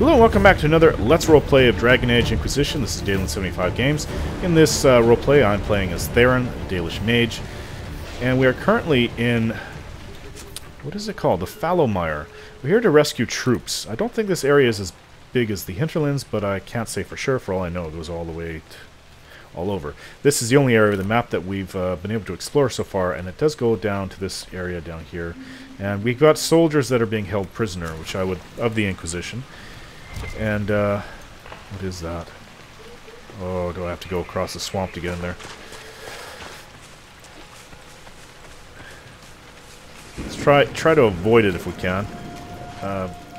Hello and welcome back to another Let's Roleplay of Dragon Age Inquisition. This is Dalen75 Games. In this roleplay, I'm playing as Theron, a Dalish mage. And we are currently in... what is it called? The Fallowmire. We're here to rescue troops. I don't think this area is as big as the hinterlands, but I can't say for sure. For all I know, it goes all the way all over. This is the only area of the map that we've been able to explore so far, and it does go down to this area down here. And we've got soldiers that are being held prisoner, which I would... of the Inquisition. And, what is that? Oh, do I have to go across the swamp to get in there? Let's try to avoid it if we can.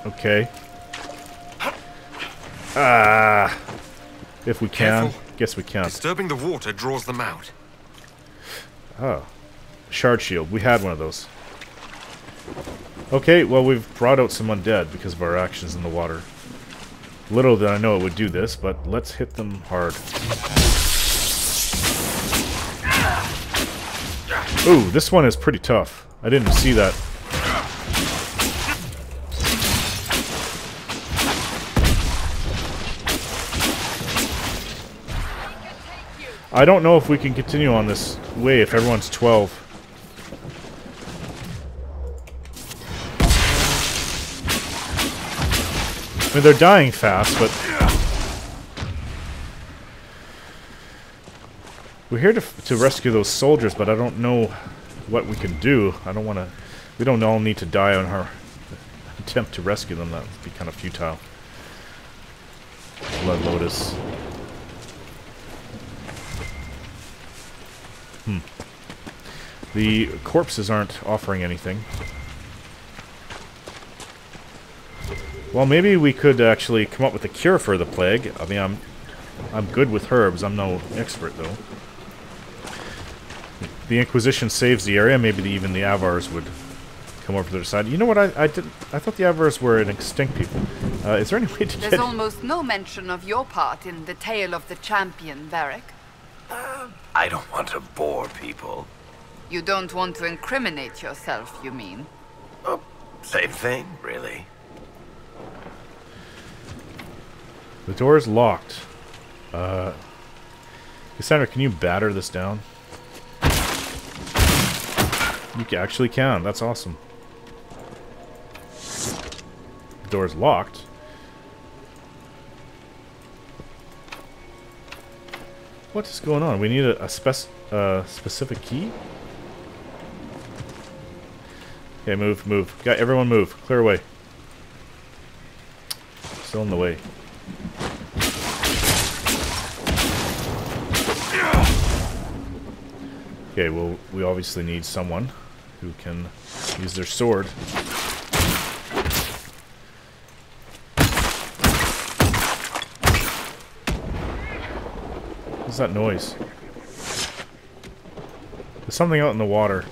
Okay. If we can. Careful. Guess we can't. Disturbing the water draws them out. Oh. Shard shield. We had one of those. Okay, well we've brought out some undead because of our actions in the water. Little did I know it would do this, but let's hit them hard. Ooh, this one is pretty tough. I didn't see that. I don't know if we can continue on this way if everyone's 12. I mean, they're dying fast, but... we're here to rescue those soldiers, but I don't know what we can do. I don't want to... we don't all need to die on our attempt to rescue them. That would be kind of futile. Blood Lotus. The corpses aren't offering anything. Well, maybe we could actually come up with a cure for the plague. I mean, I'm good with herbs. I'm no expert, though. The Inquisition saves the area. Maybe even the Avars would come over to their side. You know what? I thought the Avars were an extinct people. Is there any way to get... There's almost no mention of your part in the tale of the champion, Varric. I don't want to bore people. You don't want to incriminate yourself, you mean? Oh, same thing, really. The door is locked. Cassandra, can you batter this down? You actually can. That's awesome. The door is locked. What is going on? We need a specific key? Okay, move. Everyone move. Clear away. Still in the way. Okay, well, we obviously need someone who can use their sword. What's that noise? There's something out in the water.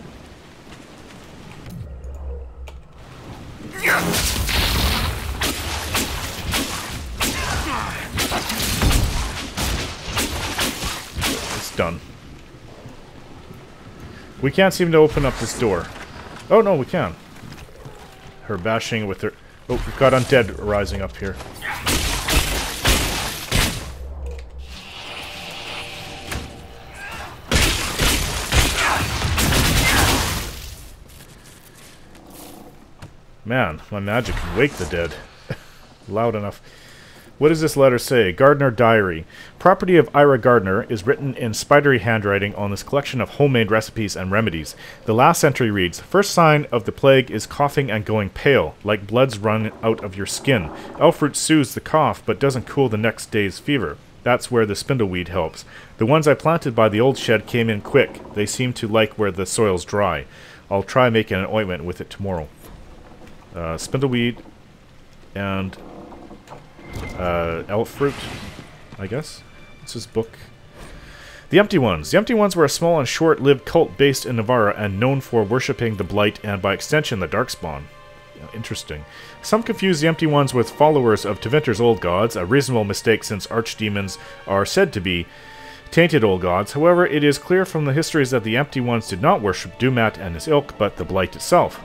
It's done. We can't seem to open up this door. Oh, no, we can. Her bashing with her... oh, we've got undead rising up here. Man, my magic can wake the dead. Loud enough. What does this letter say? Gardener Diary. Property of Ira Gardner is written in spidery handwriting on this collection of homemade recipes and remedies. The last entry reads, first sign of the plague is coughing and going pale, like blood's run out of your skin. Elfroot soothes the cough, but doesn't cool the next day's fever. That's where the spindleweed helps. The ones I planted by the old shed came in quick. They seem to like where the soil's dry. I'll try making an ointment with it tomorrow. Spindleweed and... Elfroot, I guess. What's this book? The Empty Ones. The Empty Ones were a small and short-lived cult based in Navarra and known for worshipping the Blight and, by extension, the Darkspawn. Interesting. Some confuse the Empty Ones with followers of Tevinter's old gods, a reasonable mistake since archdemons are said to be tainted old gods. However, it is clear from the histories that the Empty Ones did not worship Dumat and his ilk, but the Blight itself.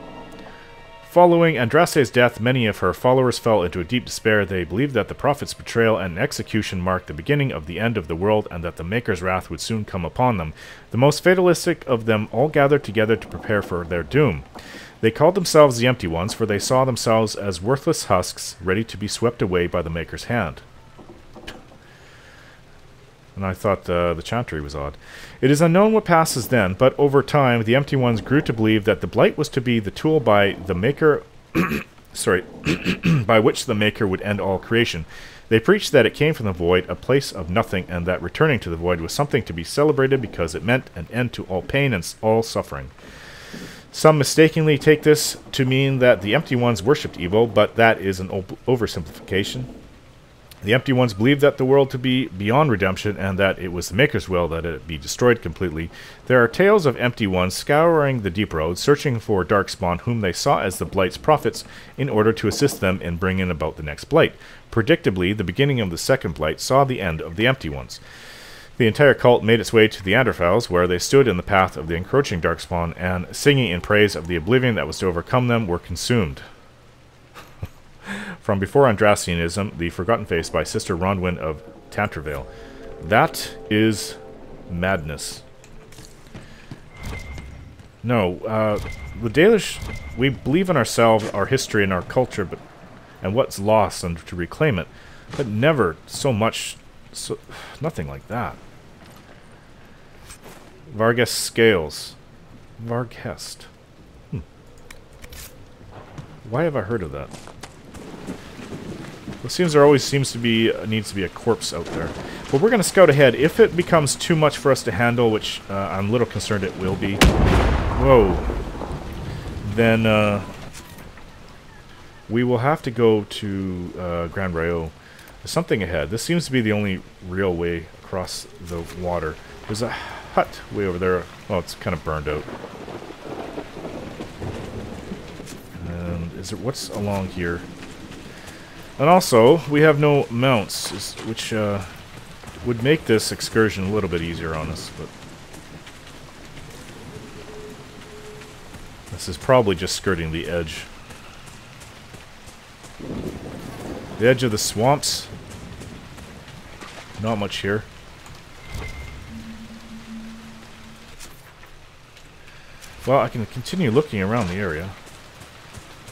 Following Andraste's death, many of her followers fell into a deep despair. They believed that the prophet's betrayal and execution marked the beginning of the end of the world and that the Maker's wrath would soon come upon them. The most fatalistic of them all gathered together to prepare for their doom. They called themselves the Empty Ones, for they saw themselves as worthless husks ready to be swept away by the Maker's hand. And I thought the chantery was odd. It is unknown what passes then, but over time, the Empty Ones grew to believe that the Blight was to be the tool by the Maker, by which the Maker would end all creation. They preached that it came from the Void, a place of nothing, and that returning to the Void was something to be celebrated because it meant an end to all pain and all suffering. Some mistakenly take this to mean that the Empty Ones worshipped evil, but that is an oversimplification. The Empty Ones believed that the world to be beyond redemption and that it was the Maker's will that it be destroyed completely. There are tales of Empty Ones scouring the deep road, searching for Darkspawn, whom they saw as the Blight's prophets, in order to assist them in bringing about the next Blight. Predictably, the beginning of the second Blight saw the end of the Empty Ones. The entire cult made its way to the Anderfels, where they stood in the path of the encroaching Darkspawn, and, singing in praise of the oblivion that was to overcome them, were consumed. From Before Andrastianism, The Forgotten Face by Sister Ronwyn of Tantervale. That is madness. No, the Dalish, we believe in ourselves, our history, and our culture, and what's lost, and to reclaim it, but never so much, nothing like that. Vargas Scales. Varghest. Why have I heard of that? It seems there always needs to be a corpse out there. But we're going to scout ahead. If it becomes too much for us to handle, which I'm a little concerned it will be, whoa, then we will have to go to Grand Rayo. There's something ahead. This seems to be the only real way across the water. There's a hut way over there. Well, it's kind of burned out. And is there what's along here? And also, we have no mounts, which would make this excursion a little bit easier on us, but this is probably just skirting the edge. The edge of the swamps. Not much here. Well, I can continue looking around the area.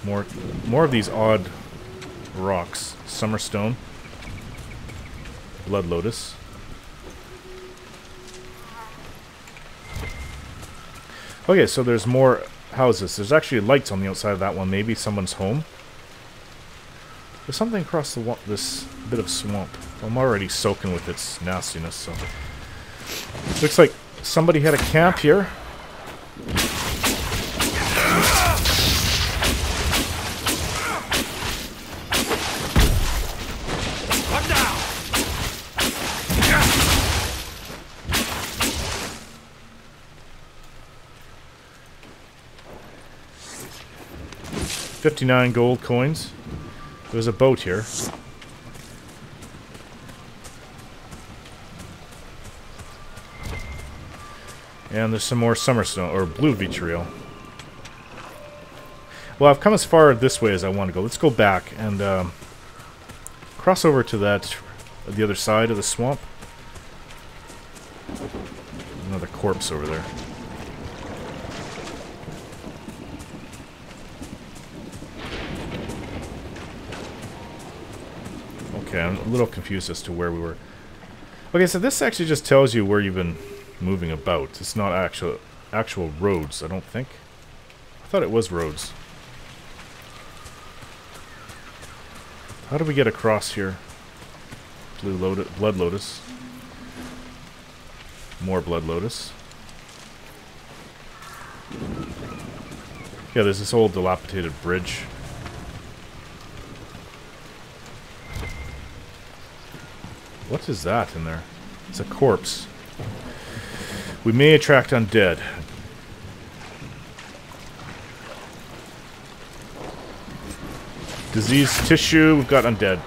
More of these odd rocks. Summerstone. Blood Lotus. Okay, so there's more houses. There's actually lights on the outside of that one. Maybe someone's home. There's something across this bit of swamp. I'm already soaking with its nastiness, so... Looks like somebody had a camp here. What now? 59 gold coins. There's a boat here. And there's some more summerstone, or blue vitriol. Well, I've come as far this way as I want to go. Let's go back and cross over to the other side of the swamp. Another corpse over there. Okay, I'm a little confused as to where we were. Okay, so this actually just tells you where you've been moving about. It's not actual roads, I don't think. I thought it was roads. How do we get across here? Blood Lotus. More Blood Lotus. Yeah, there's this old dilapidated bridge. What is that in there? It's a corpse. We may attract undead. Diseased tissue, we've got undead.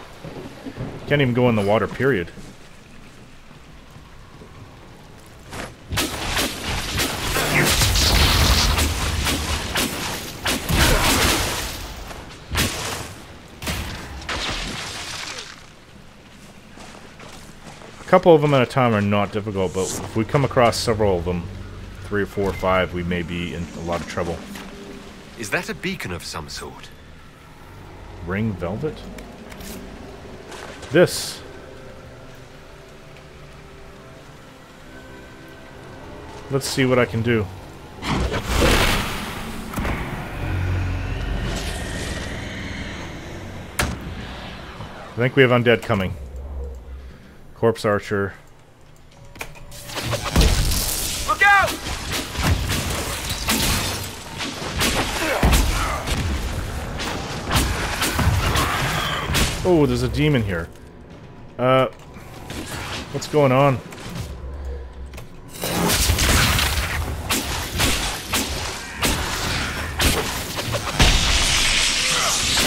Can't even go in the water, period. couple of them at a time are not difficult, but if we come across several of them, 3 or 4 or 5, we may be in a lot of trouble. Is that a beacon of some sort? Ring velvet? This. Let's see what I can do. I think we have undead coming. Corpse archer. Look out! Oh, there's a demon here. What's going on?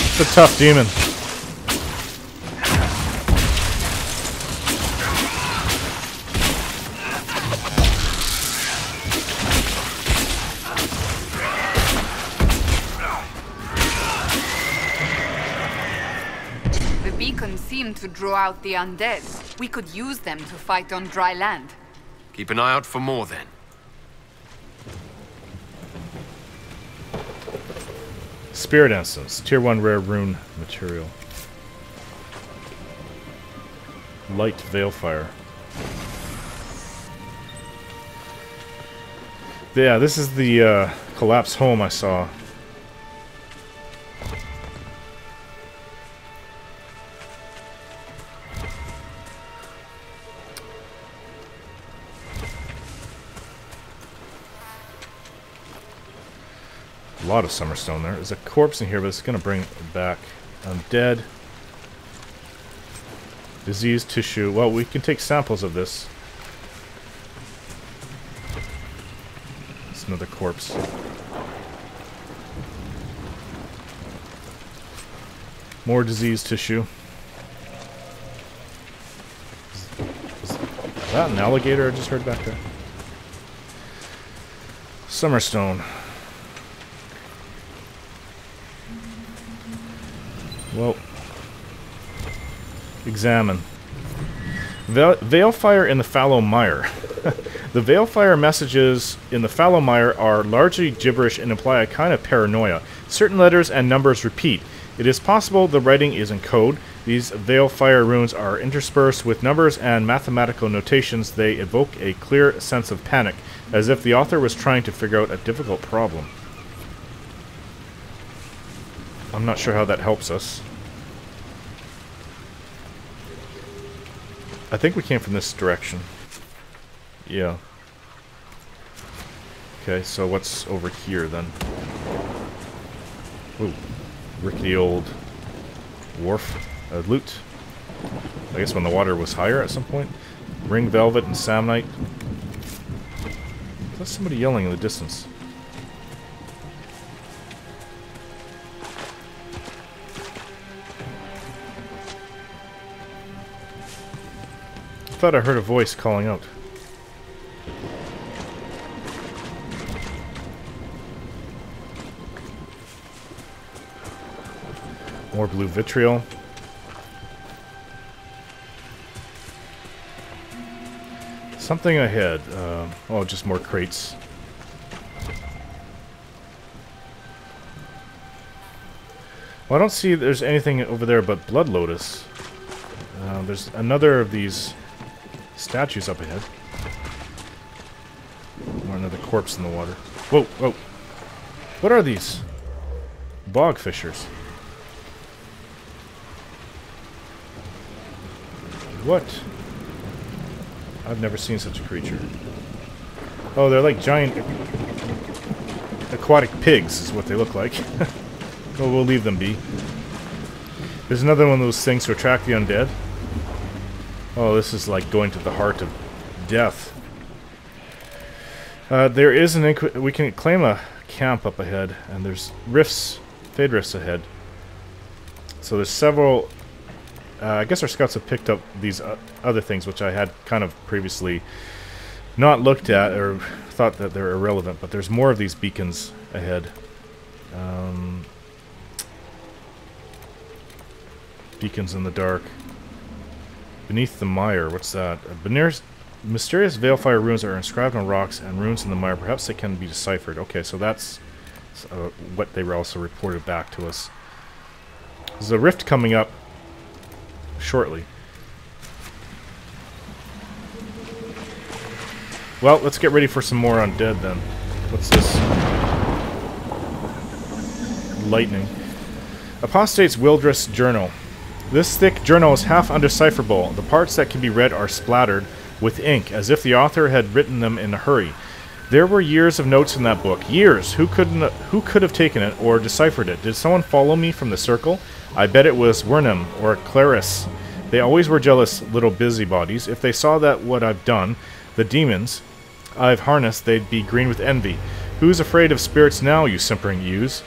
It's a tough demon. The beacon seemed to draw out the undead. We could use them to fight on dry land. Keep an eye out for more then. Spirit Essence, Tier 1 rare rune material. Light Veilfire. Yeah, this is the collapsed home I saw. A lot of Summerstone there. There's a corpse in here, but it's going to bring it back. Undead. Diseased tissue. Well, we can take samples of this. It's another corpse. More diseased tissue. Is that an alligator I just heard back there? Summerstone. Well, examine. Veilfire in the fallow mire. The Veilfire messages in the fallow mire are largely gibberish and imply a kind of paranoia. Certain letters and numbers repeat. It is possible the writing is in code. These Veilfire runes are interspersed with numbers and mathematical notations. They evoke a clear sense of panic, as if the author was trying to figure out a difficult problem. I'm not sure how that helps us. I think we came from this direction. Yeah. Okay, so what's over here then? Ooh. Rickety old wharf. Loot. I guess when the water was higher at some point. Ring velvet and samnite. There's somebody yelling in the distance. I thought I heard a voice calling out. More blue vitriol. Something ahead. Oh, just more crates. Well, I don't see there's anything over there but Blood Lotus. There's another of these statues up ahead. Or another corpse in the water. Whoa, whoa. What are these? Bog fishers. What? I've never seen such a creature. Oh, they're like giant aquatic pigs is what they look like. Well, we'll leave them be. There's another one of those things to attract the undead. Oh, this is like going to the heart of death. There is an we can claim a camp up ahead, and there's rifts, fade rifts ahead. So there's several. I guess our scouts have picked up these other things, which I had kind of previously not looked at or thought that they're irrelevant. But there's more of these beacons ahead. Beacons in the dark. Beneath the mire. What's that? Mysterious Veilfire runes are inscribed on rocks and runes in the mire. Perhaps they can be deciphered. Okay, so that's what they were also reported back to us. There's a rift coming up shortly. Well, let's get ready for some more undead then. What's this? Lightning. Apostate's Wildress Journal. This thick journal is half undecipherable. The parts that can be read are splattered with ink, as if the author had written them in a hurry. There were years of notes in that book. Years! Who could have taken it or deciphered it? Did someone follow me from the circle? I bet it was Wernham or Clarice. They always were jealous little busybodies. If they saw that what I've done, the demons I've harnessed, they'd be green with envy. Who's afraid of spirits now, you simpering ewes?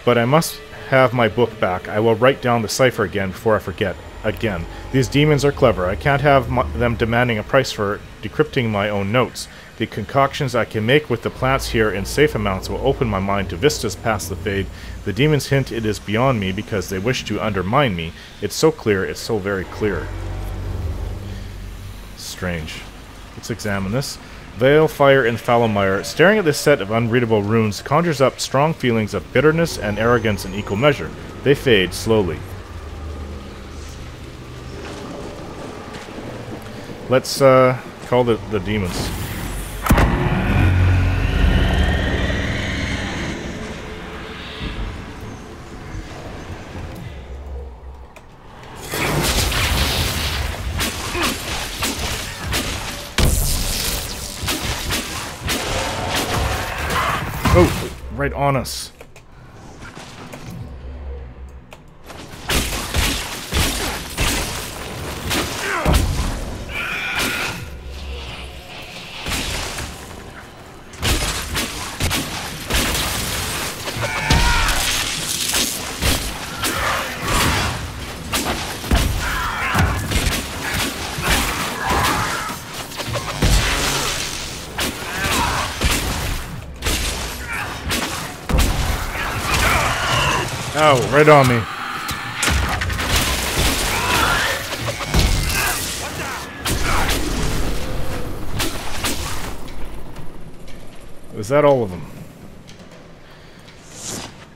But I must have my book back. I will write down the cipher again before I forget. Again. These demons are clever. I can't have them demanding a price for decrypting my own notes. The concoctions I can make with the plants here in safe amounts will open my mind to vistas past the fade. The demons hint it is beyond me because they wish to undermine me. It's so clear, it's so very clear. Strange. Let's examine this. Veilfire and Foulmire. Staring at this set of unreadable runes conjures up strong feelings of bitterness and arrogance in equal measure. They fade slowly. Let's call the demons. Oh, right on us. Oh, right on me. Was that all of them?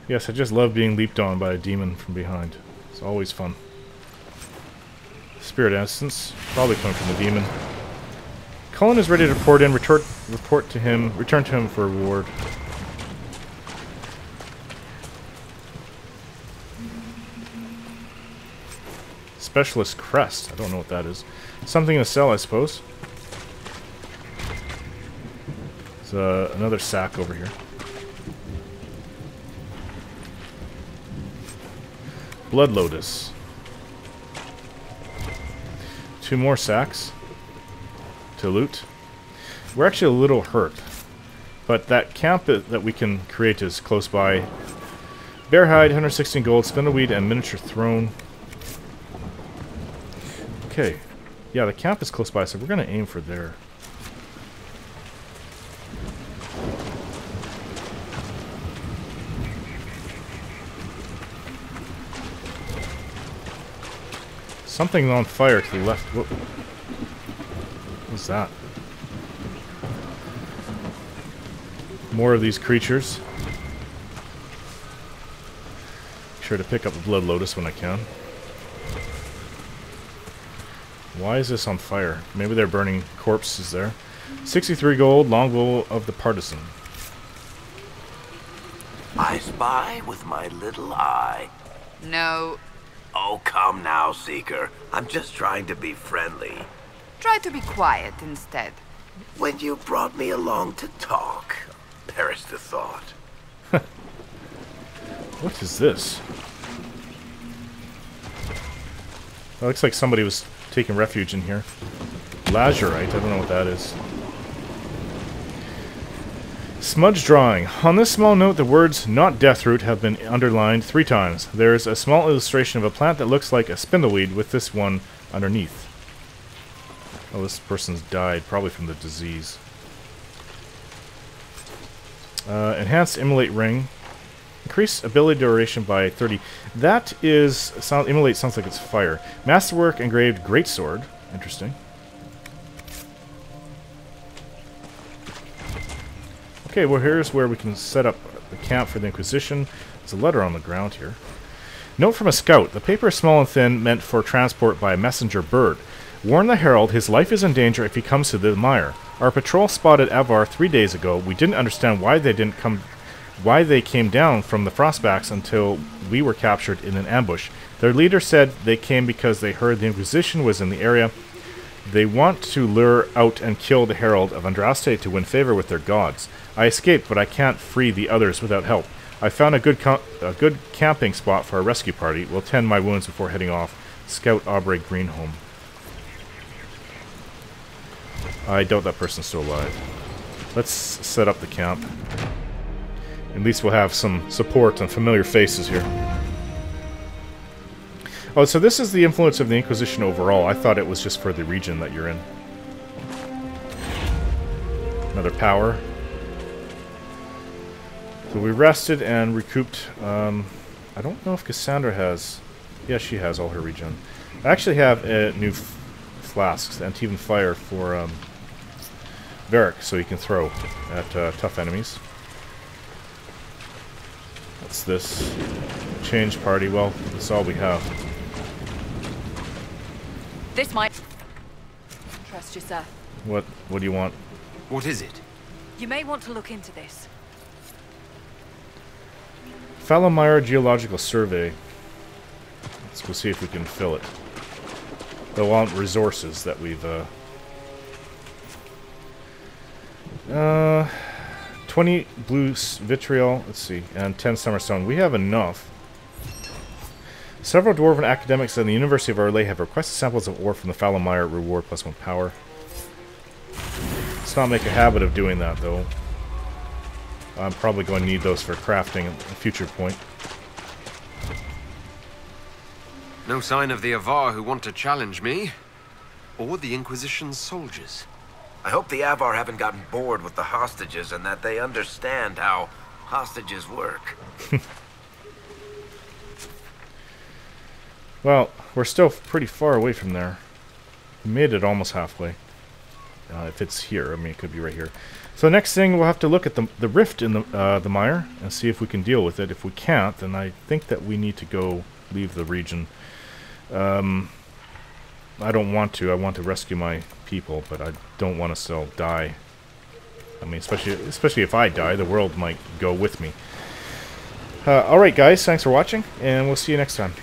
Yes, I just love being leaped on by a demon from behind. It's always fun. Spirit essence, probably coming from the demon. Cullen is ready to report in. Return to him for reward. Specialist crest. I don't know what that is. Something to sell, I suppose. There's another sack over here. Blood Lotus. 2 more sacks to loot. We're actually a little hurt, but that camp that we can create is close by. Bear hide, 116 gold, spindleweed, and miniature throne. Okay, yeah, the camp is close by, so we're going to aim for there. Something on fire to the left. Whoa. What's that? More of these creatures. Be sure to pick up the Blood Lotus when I can. Why is this on fire? Maybe they're burning corpses there. 63 gold, longbow of the partisan. I spy with my little eye. No. Oh, come now, Seeker. I'm just trying to be friendly. Try to be quiet instead. When you brought me along to talk, perish the thought. What is this? It looks like somebody was taking refuge in here. Lazurite, I don't know what that is. Smudge drawing. On this small note, the words "not deathroot" have been underlined 3 times. There's a small illustration of a plant that looks like a spindleweed with this one underneath. Oh, this person's died, probably from the disease. Enhanced Immolate Ring. Increase ability duration by 30. That is... Immolate sounds like it's fire. Masterwork Engraved Greatsword. Interesting. Okay, well here's where we can set up the camp for the Inquisition. There's a letter on the ground here. Note from a scout. The paper is small and thin, meant for transport by a messenger bird. Warn the herald his life is in danger if he comes to the mire. Our patrol spotted Avar 3 days ago. We didn't understand why they came down from the Frostbacks until we were captured in an ambush. Their leader said they came because they heard the Inquisition was in the area. They want to lure out and kill the Herald of Andraste to win favor with their gods. I escaped, but I can't free the others without help. I found a good camping spot for a rescue party. We'll tend my wounds before heading off. Scout Aubrey Greenholm. I doubt that person's still alive. Let's set up the camp. At least we'll have some support and familiar faces here. Oh, so this is the influence of the Inquisition overall. I thought it was just for the region that you're in. Another power. So we rested and recouped. I don't know if Cassandra has... Yeah, she has all her regen. I actually have new flasks, Antivan Fire for Varric, so he can throw at tough enemies. What's this? Change party. Well, that's all we have. This might... Trust yourself. What do you want? What is it? You may want to look into this. Falomire Geological Survey. Let's go see if we can fill it. They'll want resources that we've... 20 blue vitriol, let's see, and 10 summerstone. We have enough. Several dwarven academics at the University of Arlay have requested samples of ore from the Falomire. Reward +1 power. Let's not make a habit of doing that, though. I'm probably going to need those for crafting at a future point. No sign of the Avar who want to challenge me. Or the Inquisition's soldiers. I hope the Avar haven't gotten bored with the hostages and that they understand how hostages work. Well, we're still pretty far away from there. We made it almost halfway. If it's here, I mean, it could be right here. So the next thing, we'll have to look at the rift in the mire and see if we can deal with it. If we can't, then I think that we need to go leave the region. I don't want to. I want to rescue my people, but I don't want us to all die. I mean, especially if I die, the world might go with me. Alright guys, thanks for watching, and we'll see you next time.